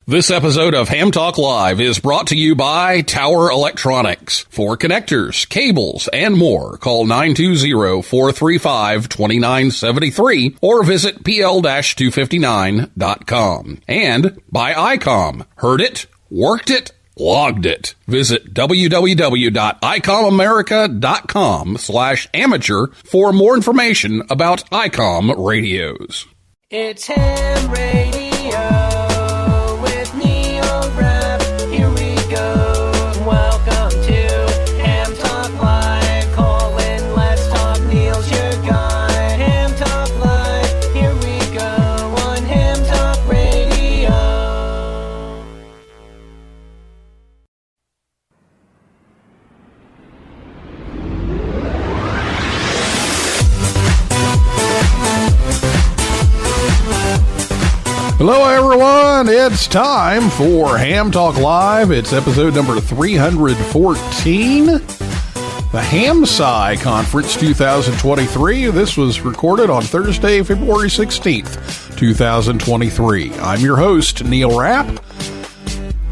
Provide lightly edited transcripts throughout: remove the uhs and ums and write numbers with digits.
This episode of Ham Talk Live is brought to you by Tower Electronics. For connectors, cables, and more, call 920-435-2973 or visit pl-259.com. And by ICOM. Heard it, worked it, logged it. Visit www.icomamerica.com/amateur for more information about ICOM radios. It's Ham Radio. Hello, everyone. It's time for Ham Talk Live. It's episode number 314, the HamSCI Conference 2023. This was recorded on Thursday, February 16th, 2023. I'm your host, Neil Rapp.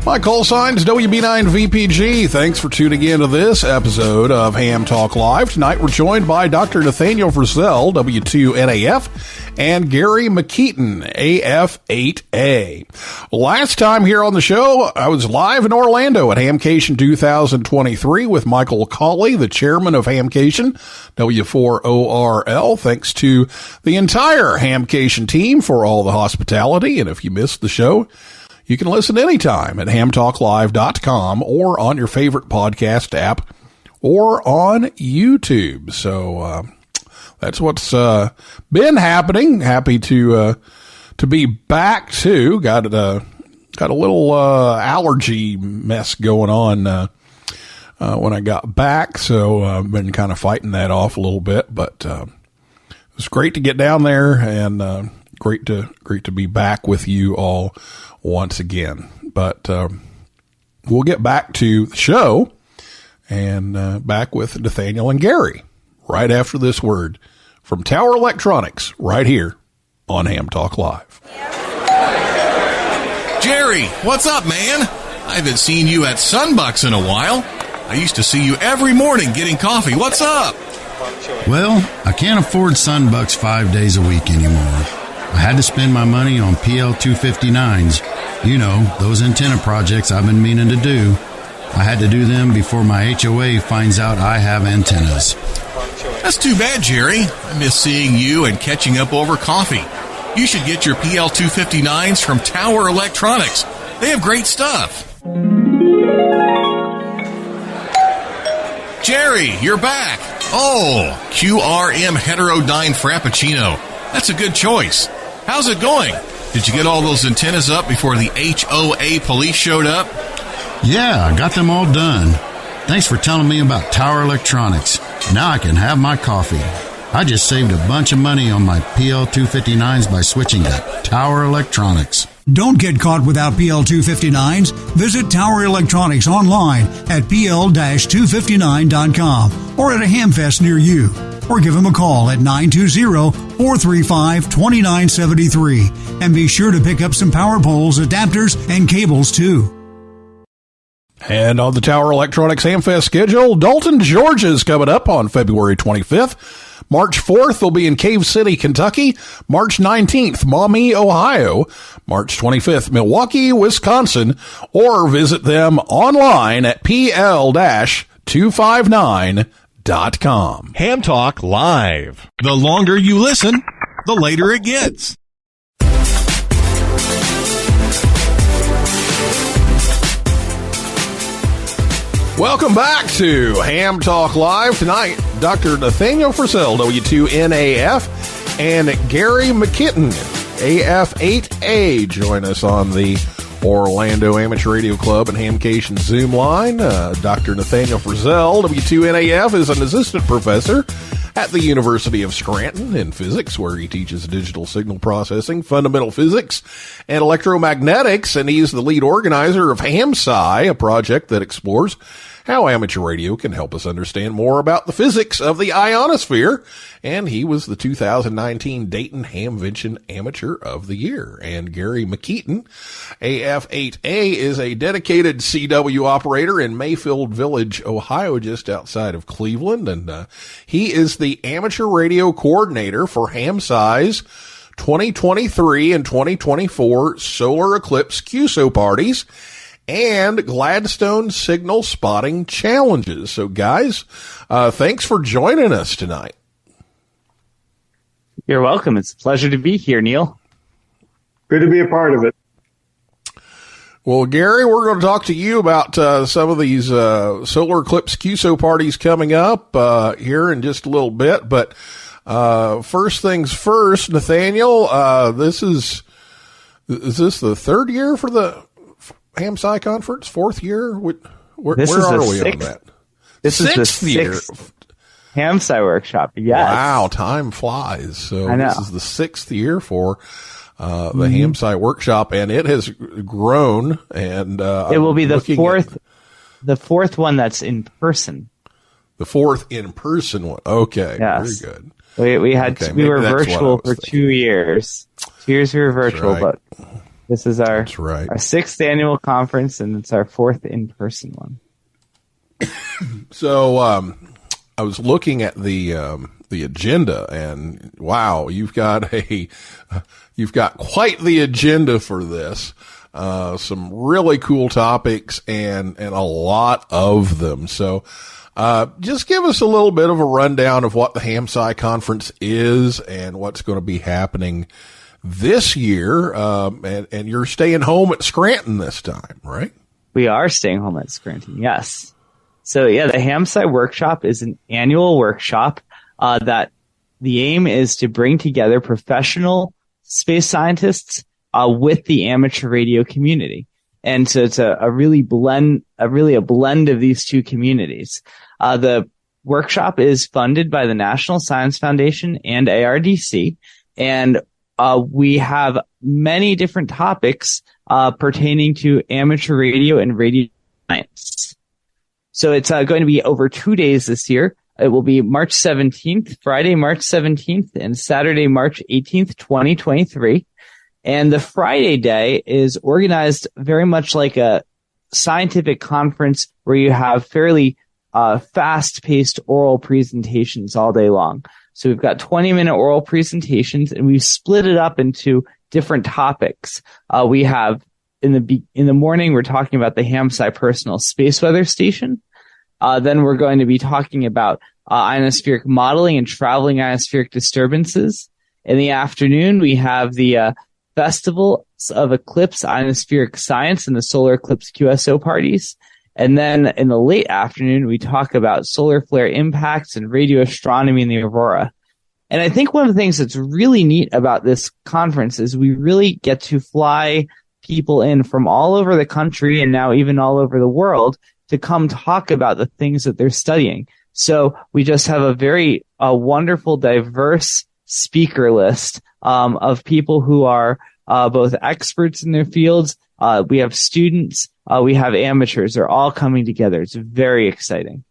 My call sign's WB9VPG. Thanks for tuning in to this episode of Ham Talk Live. Tonight we're joined by Dr. Nathaniel Frissell, W2NAF, and Gary Mikitin, AF8A. Last time here on the show, I was live in Orlando at Hamcation 2023 with Michael Cawley, the chairman of Hamcation, W4ORL. Thanks to the entire Hamcation team for all the hospitality. And if you missed the show, you can listen anytime at hamtalklive.com or on your favorite podcast app or on YouTube. So that's what's been happening. Happy to be back too. Got a little allergy mess going on when I got back, so I've been kind of fighting that off a little bit. But it's great to get down there and great to be back with you all once again. But we'll get back to the show and back with Nathaniel and Gary right after this word from Tower Electronics right here on Ham Talk Live. Jerry, what's up, man? I haven't seen you at Sunbucks in a while. I used to see you every morning getting coffee. What's up? Well, I can't afford Sunbucks 5 days a week anymore. I had to spend my money on PL259s. You know, those antenna projects I've been meaning to do. I had to do them before my HOA finds out I have antennas. That's too bad, Jerry. I miss seeing you and catching up over coffee. You should get your PL259s from Tower Electronics. They have great stuff. Jerry, you're back. Oh, QRM Heterodyne Frappuccino. That's a good choice. How's it going? Did you get all those antennas up before the HOA police showed up? Yeah, I got them all done. Thanks for telling me about Tower Electronics. Now I can have my coffee. I just saved a bunch of money on my PL259s by switching to Tower Electronics. Don't get caught without PL259s. Visit Tower Electronics online at pl-259.com or at a Hamfest near you. Or give them a call at 920-435-2973. And be sure to pick up some power poles, adapters, and cables too. And on the Tower Electronics Hamfest schedule, Dalton, Georgia is coming up on February 25th. March 4th, they'll be in Cave City, Kentucky. March 19th, Maumee, Ohio. March 25th, Milwaukee, Wisconsin. Or visit them online at pl-259.com. Ham Talk Live. The longer you listen, the later it gets. Welcome back to Ham Talk Live. Tonight, Dr. Nathaniel Frissell, W2NAF, and Gary Mikitin, AF8A, join us on the Orlando Amateur Radio Club and Hamcation Zoom line. Dr. Nathaniel Frissell, W2NAF, is an assistant professor at the University of Scranton in physics, where he teaches digital signal processing, fundamental physics, and electromagnetics, and he's the lead organizer of HamSCI, a project that explores how amateur radio can help us understand more about the physics of the ionosphere. And he was the 2019 Dayton Hamvention Amateur of the Year. And Gary Mikitin, AF8A, is a dedicated CW operator in Mayfield Village, Ohio, just outside of Cleveland. And he is the amateur radio coordinator for HamSCI's 2023 and 2024 Solar Eclipse QSO Parties and Gladstone Signal Spotting Challenges. So, guys, thanks for joining us tonight. You're welcome. It's a pleasure to be here, Neil. Good to be a part of it. Well, Gary, we're going to talk to you about some of these Solar Eclipse QSO Parties coming up here in just a little bit. But first things first, Nathaniel, is this the third year for the HamSCI conference? Fourth year? Where are we on that? This is the sixth HamSCI workshop. Yes. Wow, time flies. So I know. This is the sixth year for the HamSCI workshop, and it has grown. And it will be the fourth one that's in person. The fourth in person one. Okay, yes. Very good. We were virtual for 2 years. 2 years we were virtual, right. but this is our our sixth annual conference, and it's our fourth in-person one. So I was looking at the agenda, and wow, you've got quite the agenda for this. Some really cool topics and a lot of them. So just give us a little bit of a rundown of what the HamSCI conference is and what's going to be happening this year. And you're staying home at Scranton this time, right? We are staying home at Scranton, yes. So yeah, the HamSCI workshop is an annual workshop that the aim is to bring together professional space scientists with the amateur radio community. And so it's a blend of these two communities. The workshop is funded by the National Science Foundation and ARDC, and we have many different topics pertaining to amateur radio and radio science. So it's going to be over 2 days this year. It will be March 17th, Friday, March 17th, and Saturday, March 18th, 2023. And the Friday day is organized very much like a scientific conference where you have fairly fast-paced oral presentations all day long. So we've got 20-minute oral presentations, and we've split it up into different topics. We have in the morning, we're talking about the HamSCI Personal Space Weather Station. Then we're going to be talking about ionospheric modeling and traveling ionospheric disturbances. In the afternoon, we have the Festival of Eclipse Ionospheric Science and the Solar Eclipse QSO Parties. And then in the late afternoon, we talk about solar flare impacts and radio astronomy in the aurora. And I think one of the things that's really neat about this conference is we really get to fly people in from all over the country and now even all over the world to come talk about the things that they're studying. So we just have a very wonderful, diverse speaker list of people who are both experts in their fields. We have students, we have amateurs. They're all coming together. It's very exciting.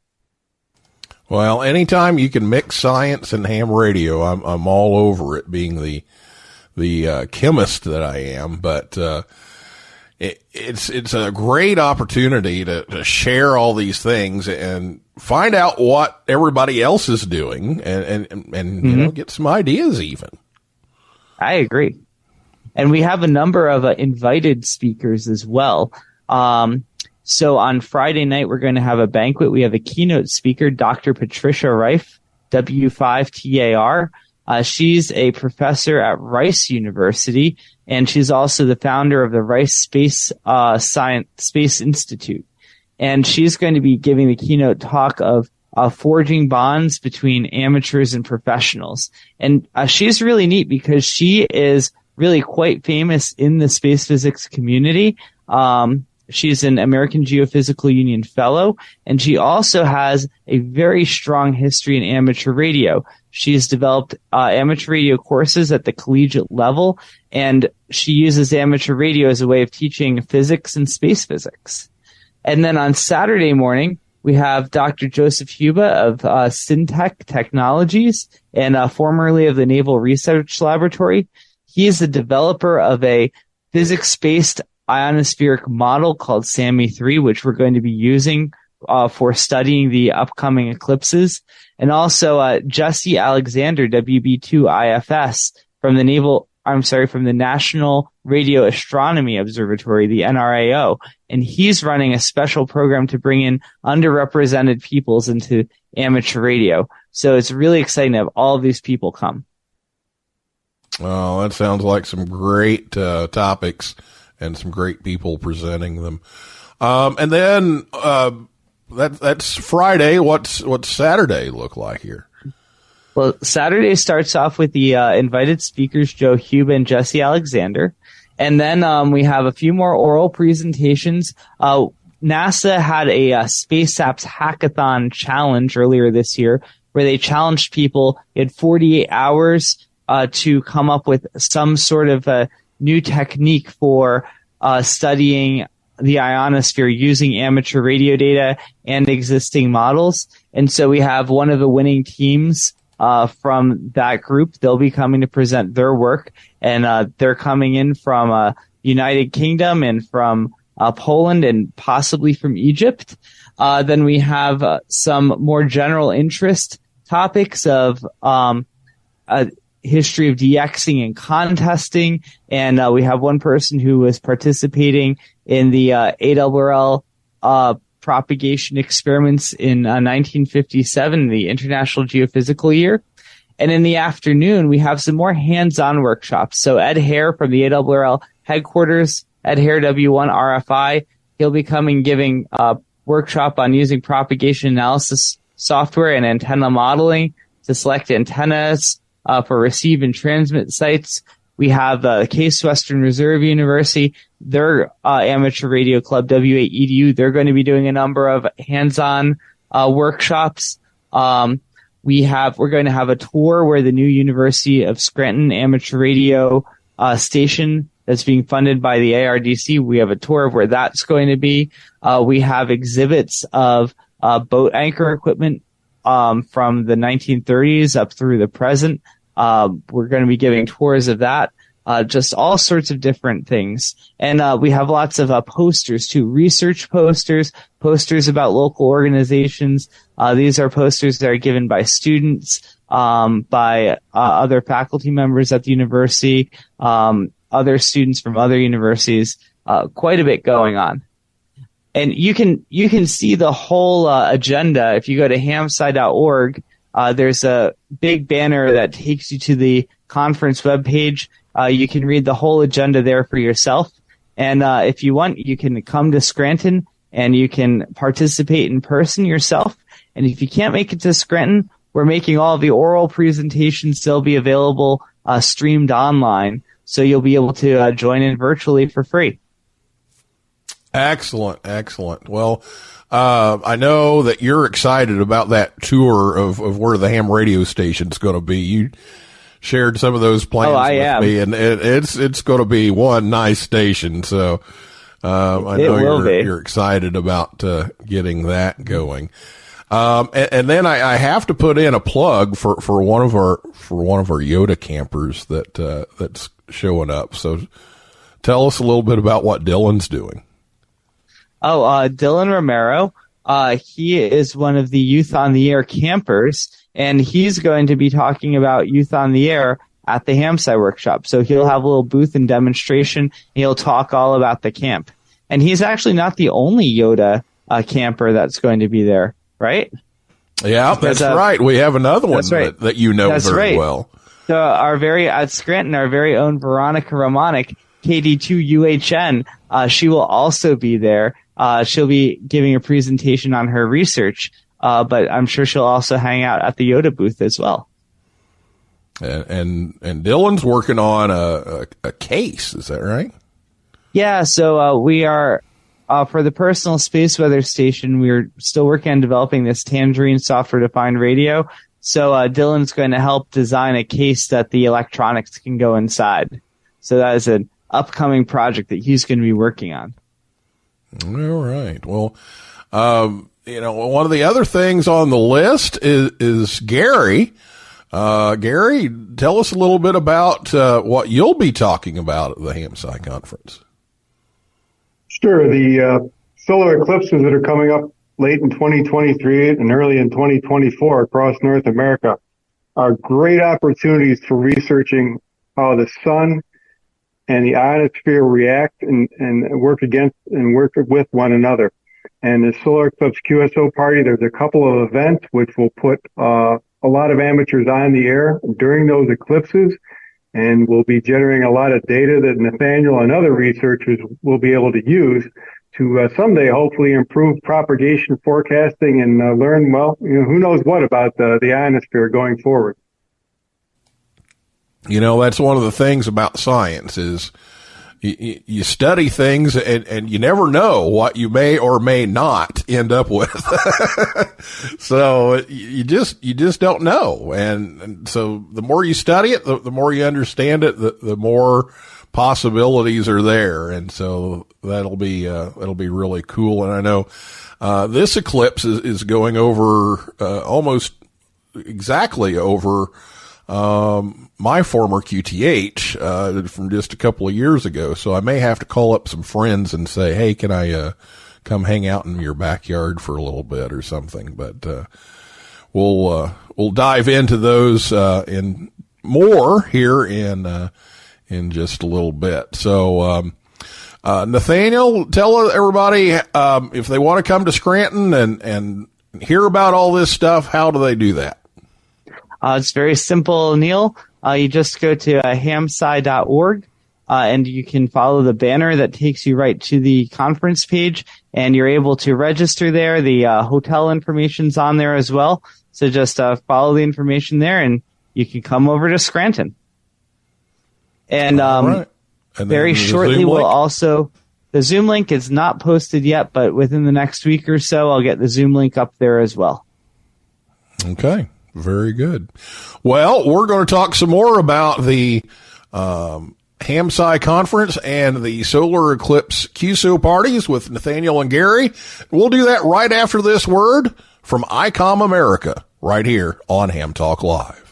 Well, anytime you can mix science and ham radio, I'm all over it, being the chemist that I am. But it's a great opportunity to share all these things and find out what everybody else is doing and you know, get some ideas even. I agree. And we have a number of invited speakers as well. So on Friday night, we're going to have a banquet. We have a keynote speaker, Dr. Patricia Reif, W5TAR. She's a professor at Rice University, and she's also the founder of the Rice Space Institute. And she's going to be giving the keynote talk of forging bonds between amateurs and professionals. And she's really neat because she is really quite famous in the space physics community. She's an American Geophysical Union fellow, and she also has a very strong history in amateur radio. She's developed amateur radio courses at the collegiate level, and she uses amateur radio as a way of teaching physics and space physics. And then on Saturday morning, We have Dr. Joseph Huba of Syntech Technologies and formerly of the Naval Research Laboratory. He is the developer of a physics-based ionospheric model called SAMI-3, which we're going to be using for studying the upcoming eclipses. And also Jesse Alexander, WB2 IFS, from the National Radio Astronomy Observatory, the NRAO. And he's running a special program to bring in underrepresented peoples into amateur radio. So it's really exciting to have all of these people come. Oh, that sounds like some great topics and some great people presenting them. And then that's Friday. What's Saturday look like here? Well, Saturday starts off with the invited speakers, Joe Huba and Jesse Alexander. And then we have a few more oral presentations. NASA had a Space Apps Hackathon challenge earlier this year where they challenged people. They had 48 hours to come up with some sort of a new technique for studying the ionosphere using amateur radio data and existing models. And so we have one of the winning teams from that group. They'll be coming to present their work, and they're coming in from United Kingdom and from Poland and possibly from Egypt. Then we have some more general interest topics of history of DXing and contesting, and we have one person who was participating in the ARRL propagation experiments in 1957, the International Geophysical Year. And in the afternoon, we have some more hands-on workshops. So Ed Hare from the ARRL headquarters, Ed Hare W1 RFI, he'll be coming giving a workshop on using propagation analysis software and antenna modeling to select antennas for receive and transmit sites. We have Case Western Reserve University, their amateur radio club, W8EDU. They're going to be doing a number of hands-on workshops. We're going to have a tour where the new University of Scranton amateur radio station that's being funded by the ARDC. We have a tour of where that's going to be. We have exhibits of boat anchor equipment from the 1930s up through the present. We're going to be giving tours of that, just all sorts of different things. And we have lots of posters too, research posters about local organizations. These are posters that are given by students, by other faculty members at the university, other students from other universities, quite a bit going on. And you can see the whole agenda if you go to hamsci.org. There's a big banner that takes you to the conference webpage. You can read the whole agenda there for yourself. And if you want, you can come to Scranton and you can participate in person yourself. And if you can't make it to Scranton, we're making all of the oral presentations still be available streamed online. So you'll be able to join in virtually for free. Excellent. Well, I know that you're excited about that tour of where the ham radio station's going to be. You shared some of those plans with me, and it's going to be one nice station. So I know you're excited about getting that going. And then I have to put in a plug for one of our Yoda campers that's showing up. So tell us a little bit about what Dylan's doing. Dylan Romero. He is one of the Youth on the Air campers, and he's going to be talking about Youth on the Air at the HamSCI workshop. So he'll have a little booth and demonstration. He'll talk all about the camp. And he's actually not the only Yoda camper that's going to be there, right? Yeah, that's right. We have another one that you know very well. So at Scranton, our very own Veronica Romanek, KD2UHN, she will also be there. She'll be giving a presentation on her research, but I'm sure she'll also hang out at the Yoda booth as well. And Dylan's working on a case, is that right? Yeah, so we are for the personal space weather station. We're still working on developing this Tangerine software-defined radio. So Dylan's going to help design a case that the electronics can go inside. So that is an upcoming project that he's going to be working on. All right. Well, one of the other things on the list is Gary. Gary, tell us a little bit about what you'll be talking about at the HamSCI conference. Sure. The solar eclipses that are coming up late in 2023 and early in 2024 across North America are great opportunities for researching how the sun and the ionosphere react and work against and work with one another. And the Solar Eclipse QSO Party, there's a couple of events which will put a lot of amateurs on the air during those eclipses, and we'll be generating a lot of data that Nathaniel and other researchers will be able to use to someday hopefully improve propagation forecasting and learn, who knows what about the ionosphere going forward. That's one of the things about science is you study things and you never know what you may or may not end up with. So you just don't know. And so the more you study it, the more you understand it, the more possibilities are there. And so that'll be really cool. And I know, this eclipse is going over, almost exactly over, my former QTH, from just a couple of years ago. So I may have to call up some friends and say, hey, can I, come hang out in your backyard for a little bit or something? But, we'll dive into those, in more here in just a little bit. So, Nathaniel, tell everybody, if they want to come to Scranton and hear about all this stuff, how do they do that? It's very simple, Neil. You just go to hamsci.org, and you can follow the banner that takes you right to the conference page, and you're able to register there. The hotel information's on there as well. So just follow the information there, and you can come over to Scranton. And, right. And very shortly we'll also, the Zoom link is not posted yet, but within the next week or so, I'll get the Zoom link up there as well. Okay. Very good. Well, we're going to talk some more about the HamSCI conference and the Solar Eclipse QSO Parties with Nathaniel and Gary. We'll do that right after this word from ICOM America, right here on Ham Talk Live.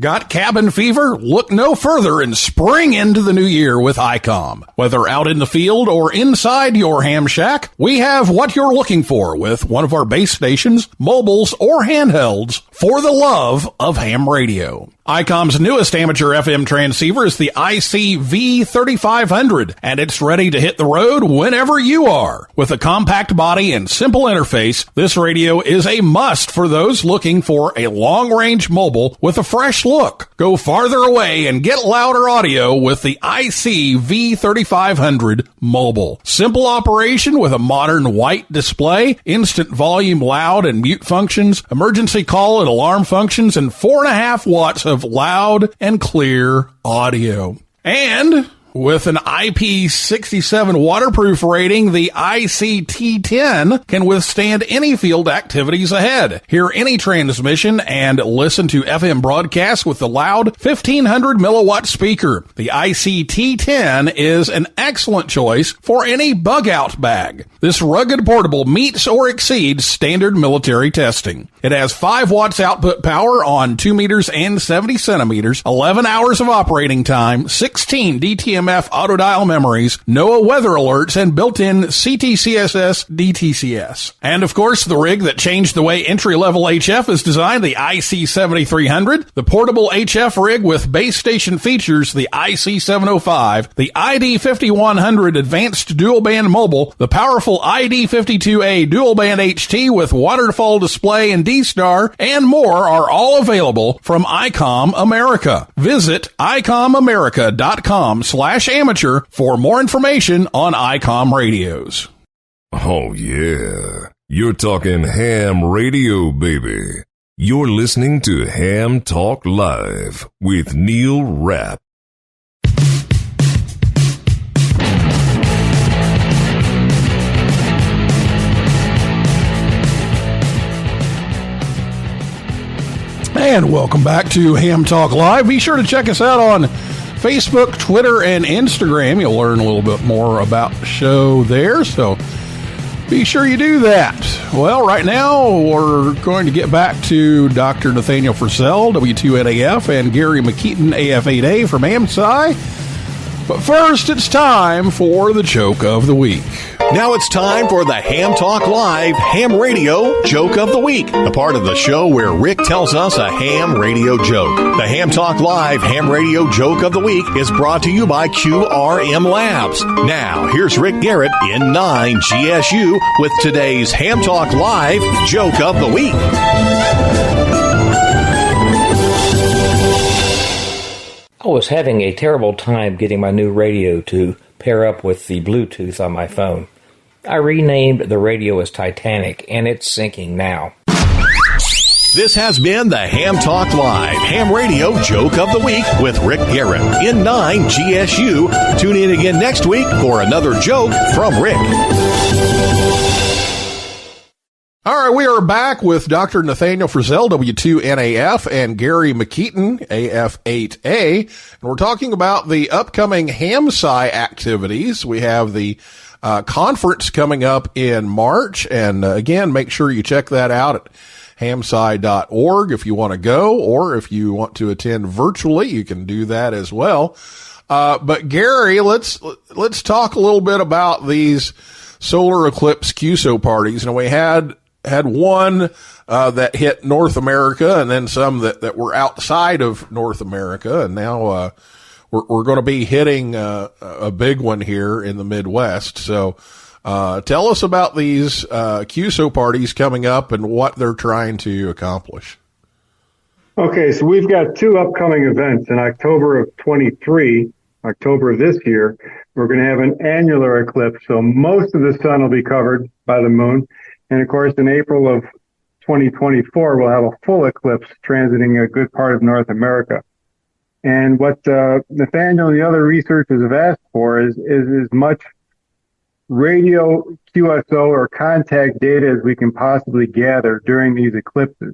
Got cabin fever? Look no further and spring into the new year with ICOM. Whether out in the field or inside your ham shack, we have what you're looking for with one of our base stations, mobiles, or handhelds for the love of ham radio. ICOM's newest amateur FM transceiver is the IC-V3500, and it's ready to hit the road whenever you are. With a compact body and simple interface, this radio is a must for those looking for a long-range mobile with a fresh look. Go farther away and get louder audio with the IC-V3500 mobile. Simple operation with a modern white display, instant volume loud and mute functions, emergency call and alarm functions, and 4.5 watts of loud and clear audio. And with an IP67 waterproof rating, the ICT10 can withstand any field activities ahead. Hear any transmission and listen to FM broadcasts with the loud 1500 milliwatt speaker. The ICT10 is an excellent choice for any bug-out bag. This rugged portable meets or exceeds standard military testing. It has 5 watts output power on 2 meters and 70 centimeters, 11 hours of operating time, 16 DTMF auto dial memories, NOAA weather alerts, and built-in CTCSS DTCS. And of course, the rig that changed the way entry-level HF is designed, the IC7300, the portable HF rig with base station features, the IC705, the ID5100 advanced dual-band mobile, the powerful ID52A dual-band HT with waterfall display and D-Star, and more are all available from ICOM America. Visit ICOMAmerica.com/amateur for more information on ICOM radios. Oh yeah, you're talking ham radio, baby. You're listening to Ham Talk Live with Neil Rapp. And welcome back to Ham Talk Live. Be sure to check us out on Facebook, Twitter, and Instagram. You'll learn a little bit more about the show there. So be sure you do that. Well, right now, we're going to get back to Dr. Nathaniel Frissell, W2NAF, and Gary Mikitin, AF8A from HamSCI. But first, it's time for the Joke of the Week. Now it's time for the Ham Talk Live Ham Radio Joke of the Week, the part of the show where Rick tells us a ham radio joke. The Ham Talk Live Ham Radio Joke of the Week is brought to you by QRM Labs. Now, here's Rick Garrett in 9 GSU with today's Ham Talk Live Joke of the Week. I was having a terrible time getting my new radio to pair up with the Bluetooth on my phone. I renamed the radio as Titanic, and it's sinking now. This has been the Ham Talk Live Ham Radio Joke of the Week with Rick Garrett in 9 GSU. Tune in again next week for another joke from Rick. All right, we are back with Dr. Nathaniel Frissell, W2NAF, and Gary Mikitin, AF8A, and we're talking about the upcoming HamSCI activities. We have the conference coming up in March, and again, make sure you check that out at hamsci.org if you want to go, or if you want to attend virtually, you can do that as well. But Gary, let's talk a little bit about these Solar Eclipse QSO parties. And we had one that hit North America, and then some that were outside of North America, and now we're going to be hitting a big one here in the Midwest. So tell us about these QSO parties coming up and what they're trying to accomplish. Okay, so we've got two upcoming events in October of 23, October of this year. We're going to have an annular eclipse, so most of the sun will be covered by the moon. And of course, in April of 2024, we'll have a full eclipse transiting a good part of North America. And what Nathaniel and the other researchers have asked for is as much radio QSO or contact data as we can possibly gather during these eclipses.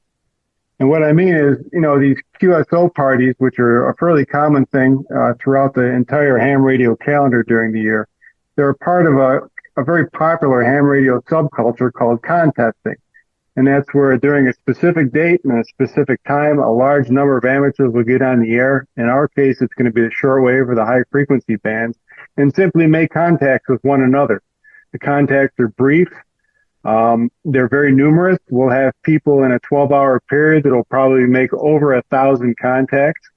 And what I mean is, these QSO parties, which are a fairly common thing throughout the entire ham radio calendar during the year, they're a part of a very popular ham radio subculture called contesting. And that's where during a specific date and a specific time, a large number of amateurs will get on the air. In our case, it's going to be the shortwave or the high frequency bands, and simply make contacts with one another. The contacts are brief. They're very numerous. We'll have people in a 12-hour period that'll probably make over 1,000 contacts.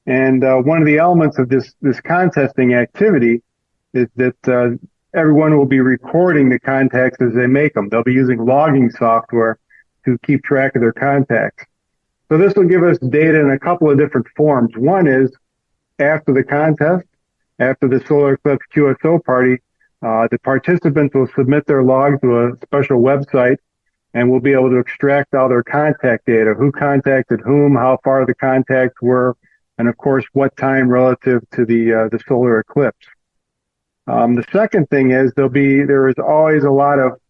And one of the elements of this contesting activity is that everyone will be recording the contacts as they make them. They'll be using logging software to keep track of their contacts. So this will give us data in a couple of different forms. One is after the contest, after the Solar Eclipse QSO party, the participants will submit their log to a special website, and we'll be able to extract all their contact data, who contacted whom, how far the contacts were, and of course what time relative to the solar eclipse. The second thing is there is always a lot of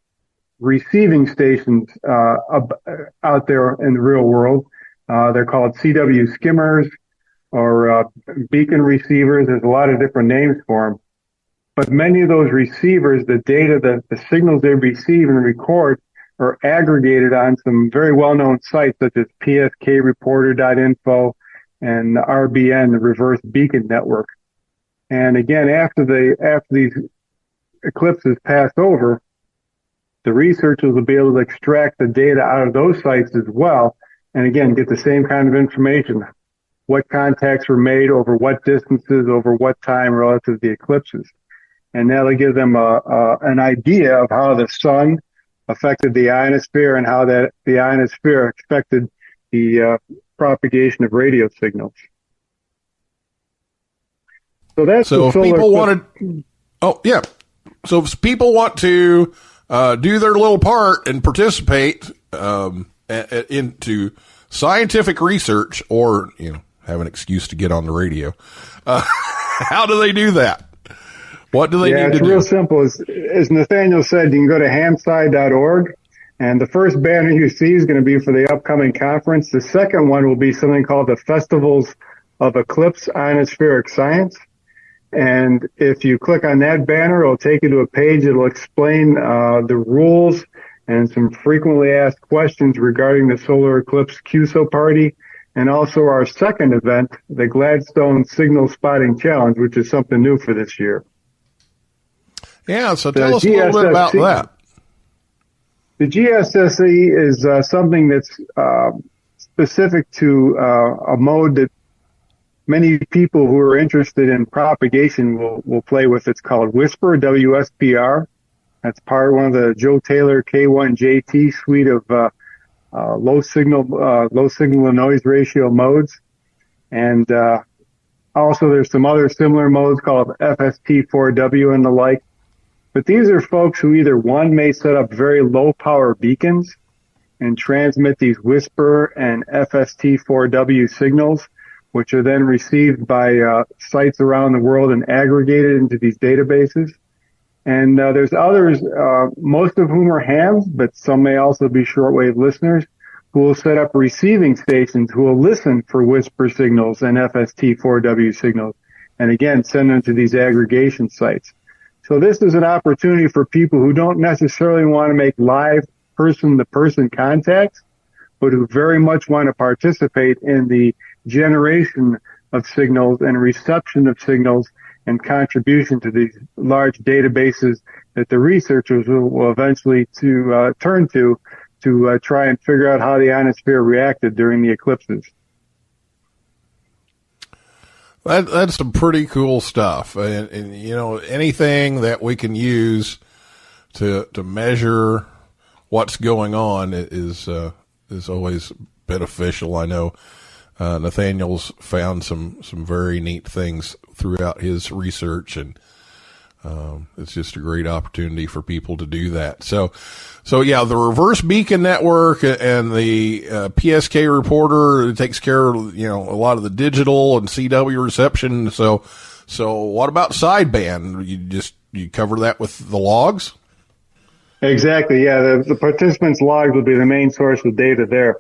receiving stations out there in the real world. They're called CW skimmers or beacon receivers. There's a lot of different names for them. But many of those receivers, the data, the signals they receive and record are aggregated on some very well-known sites such as pskreporter.info and RBN, the Reverse Beacon Network. And again, after these eclipses pass over, the researchers will be able to extract the data out of those sites as well, and again, get the same kind of information. What contacts were made over what distances, over what time relative to the eclipses. And that'll give them an idea of how the sun affected the ionosphere and how the ionosphere affected the propagation of radio signals. So that's so if people wanted. Oh yeah. So if people want to do their little part and participate into scientific research, or have an excuse to get on the radio, how do they do that? What do they need to do? Yeah, it's real simple. As Nathaniel said, you can go to hamsci.org, and the first banner you see is going to be for the upcoming conference. The second one will be something called the Festivals of Eclipse Ionospheric Science. And if you click on that banner, it'll take you to a page that'll explain the rules and some frequently asked questions regarding the Solar Eclipse QSO Party, and also our second event, the Gladstone Signal Spotting Challenge, which is something new for this year. Yeah, so tell us a little bit about that. The GSSE is something that's specific to a mode that many people who are interested in propagation will play with. It's called WSPR, WSPR. That's part one of the Joe Taylor K1JT suite of low signal to noise ratio modes. And also there's some other similar modes called FST4W and the like. But these are folks who either, one, may set up very low power beacons and transmit these WSPR and FST4W signals, which are then received by sites around the world and aggregated into these databases. And there's others, most of whom are hams, but some may also be shortwave listeners, who will set up receiving stations who will listen for WSPR signals and FST4W signals, and again send them to these aggregation sites. So this is an opportunity for people who don't necessarily want to make live person-to-person contacts, but who very much want to participate in the generation of signals and reception of signals and contribution to these large databases that the researchers will eventually turn to try and figure out how the ionosphere reacted during the eclipses. That's some pretty cool stuff, and you know, anything that we can use to measure what's going on is always beneficial. I know Nathaniel's found some very neat things throughout his research, and it's just a great opportunity for people to do that. So yeah, the reverse beacon network and the PSK reporter, it takes care of, you know, a lot of the digital and CW reception. So what about sideband? You cover that with the logs? Exactly. Yeah. The participants' logs will be the main source of data there.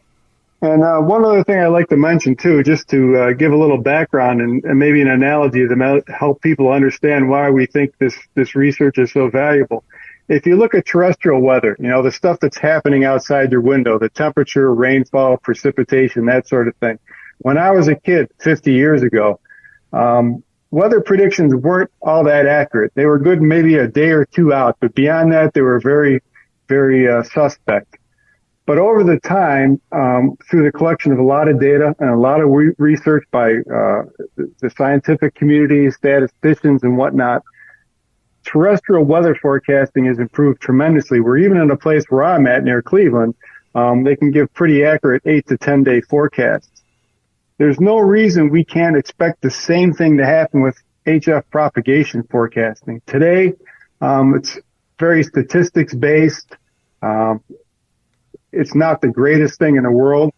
And one other thing I'd like to mention too, just to give a little background and maybe an analogy to help people understand why we think this research is so valuable. If you look at terrestrial weather, you know, the stuff that's happening outside your window, the temperature, rainfall, precipitation, that sort of thing. When I was a kid 50 years ago, weather predictions weren't all that accurate. They were good maybe a day or two out, but beyond that, they were very, very suspect. But over the time, through the collection of a lot of data and a lot of research by the scientific community, statisticians and whatnot, terrestrial weather forecasting has improved tremendously. We're even in a place where I'm at near Cleveland, they can give pretty accurate 8 to 10 day forecasts. There's no reason we can't expect the same thing to happen with HF propagation forecasting. Today, it's very statistics based. It's not the greatest thing in the world,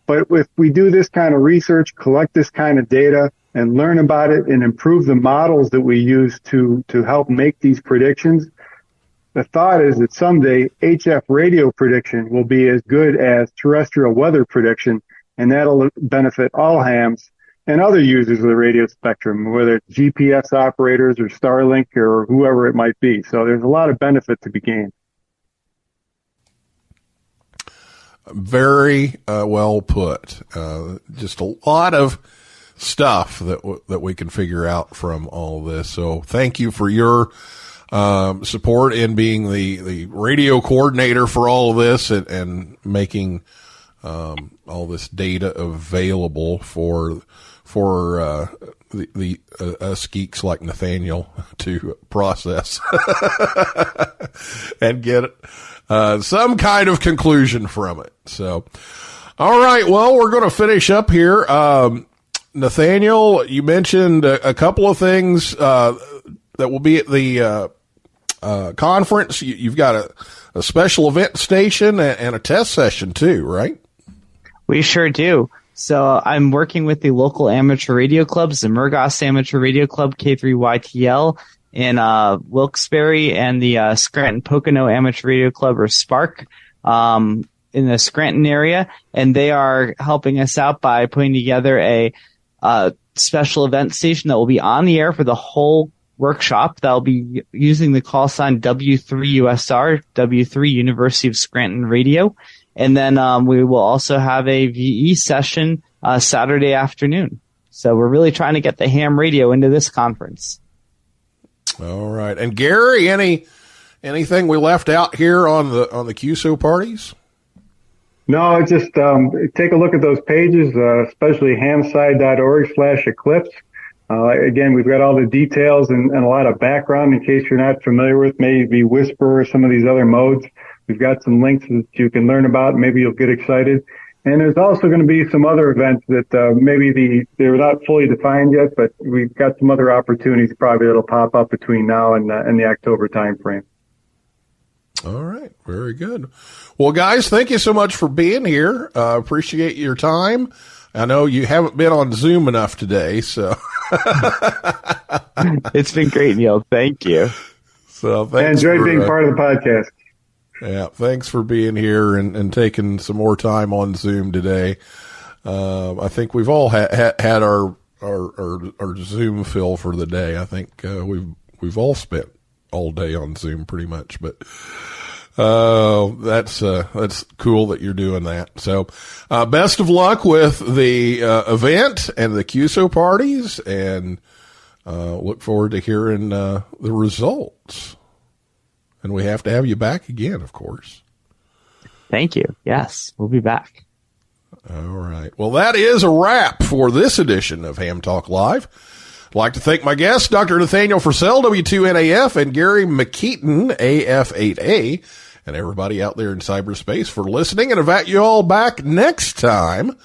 but if we do this kind of research, collect this kind of data, and learn about it and improve the models that we use to help make these predictions, the thought is that someday HF radio prediction will be as good as terrestrial weather prediction, and that'll benefit all hams and other users of the radio spectrum, whether it's GPS operators or Starlink or whoever it might be. So there's a lot of benefit to be gained. Very well put. Just a lot of stuff that we can figure out from all this. So thank you for your support in being the radio coordinator for all of this and making all this data available for the us geeks like Nathaniel to process and get some kind of conclusion from it. So, all right. Well, we're going to finish up here. Nathaniel, you mentioned a couple of things that will be at the conference. You've got a special event station and a test session too, right? We sure do. So I'm working with the local amateur radio clubs, the Murgos Amateur Radio Club, K3YTL, in Wilkes-Barre, and the Scranton Pocono Amateur Radio Club, or SPARC, in the Scranton area. And they are helping us out by putting together a special event station that will be on the air for the whole workshop. That'll be using the call sign W3USR, W3 University of Scranton Radio. And then we will also have a VE session Saturday afternoon. So we're really trying to get the ham radio into this conference. All right. And Gary, anything we left out here on the QSO parties? No, just take a look at those pages, especially hamsci.org/eclipse. Again, we've got all the details and a lot of background in case you're not familiar with maybe Whisper or some of these other modes. We've got some links that you can learn about. Maybe you'll get excited. And there's also going to be some other events that maybe they're not fully defined yet, but we've got some other opportunities probably that'll pop up between now and the October timeframe. All right. Very good. Well, guys, thank you so much for being here. Appreciate your time. I know you haven't been on Zoom enough today, so. It's been great, Neil. Thank you. So I enjoyed being part of the podcast. Yeah, thanks for being here and taking some more time on Zoom today. I think we've all had our Zoom fill for the day. I think we've all spent all day on Zoom pretty much, but that's cool that you're doing that. So best of luck with the event and the QSO parties, and look forward to hearing the results. And we have to have you back again, of course. Thank you. Yes, we'll be back. All right. Well, that is a wrap for this edition of Ham Talk Live. I'd like to thank my guests, Dr. Nathaniel Frissell, W2NAF, and Gary Mikitin, AF8A, and everybody out there in cyberspace for listening, and invite you all back next time.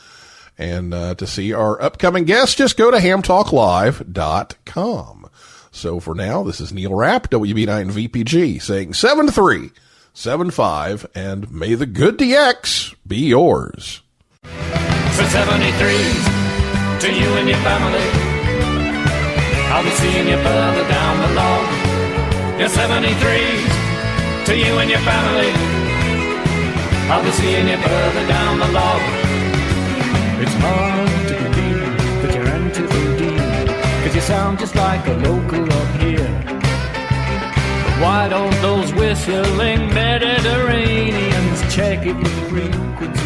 And to see our upcoming guests, just go to hamtalklive.com. So for now, this is Neil Rapp, WB9VPG, saying 7375, and may the good DX be yours. For 73s, to you and your family, I'll be seeing you further down the log. Your 73s, to you and your family, I'll be seeing you further down the log. It's hard to believe that you're anti-VD, 'cause you sound just like a local up here. But why don't those whistling Mediterraneans check it with frequency?